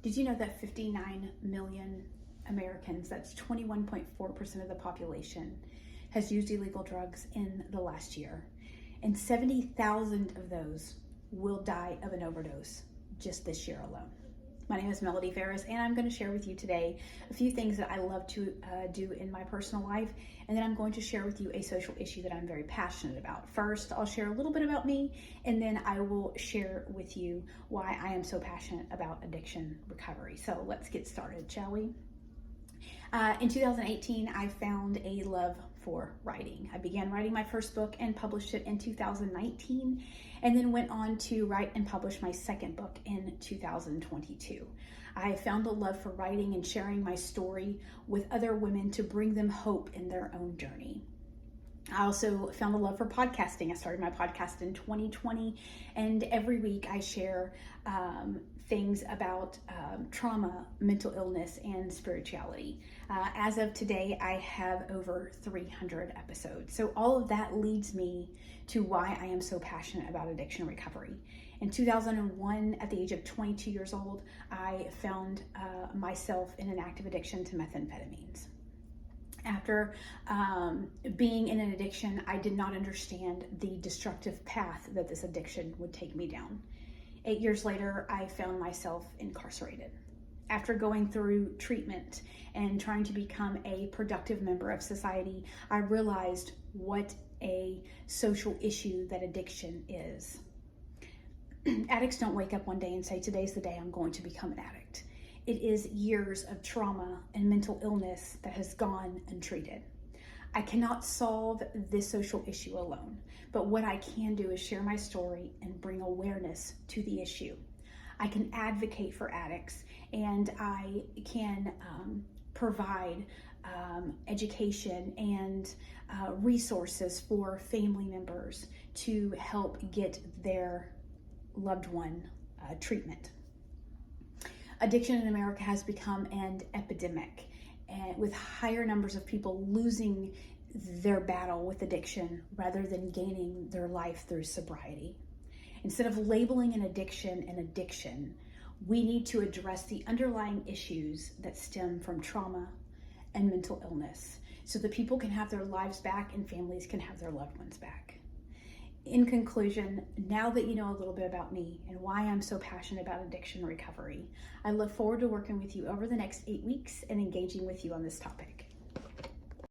Did you know that 59 million Americans, that's 21.4% of the population, has used illegal drugs in the last year? And 70,000 of those will die of an overdose just this year alone. My name is Melody Ferris, and I'm going to share with you today a few things that I love to do in my personal life, and then I'm going to share with you a social issue that I'm very passionate about. First, I'll share a little bit about me, and then I will share with you why I am so passionate about addiction recovery. So let's get started, shall we? In 2018, I found a love for writing. I began writing my first book and published it in 2019, and then went on to write and publish my second book in 2022. I found a love for writing and sharing my story with other women to bring them hope in their own journey. I also found a love for podcasting. I started my podcast in 2020, and every week I share things about trauma, mental illness, and spirituality. As of today, I have over 300 episodes. So all of that leads me to why I am so passionate about addiction recovery. In 2001, at the age of 22 years old, I found myself in an active addiction to methamphetamines. After being in an addiction, I did not understand the destructive path that this addiction would take me down. 8 years later, I found myself incarcerated. After going through treatment and trying to become a productive member of society, I realized what a social issue that addiction is. Addicts don't wake up one day and say, today's the day I'm going to become an addict. It is years of trauma and mental illness that has gone untreated. I cannot solve this social issue alone, but what I can do is share my story and bring awareness to the issue. I can advocate for addicts, and I can provide education and resources for family members to help get their loved one treatment. Addiction in America has become an epidemic, and with higher numbers of people losing their battle with addiction rather than gaining their life through sobriety. Instead of labeling an addiction, we need to address the underlying issues that stem from trauma and mental illness so that people can have their lives back and families can have their loved ones back. In conclusion, now that you know a little bit about me and why I'm so passionate about addiction recovery, I look forward to working with you over the next 8 weeks and engaging with you on this topic.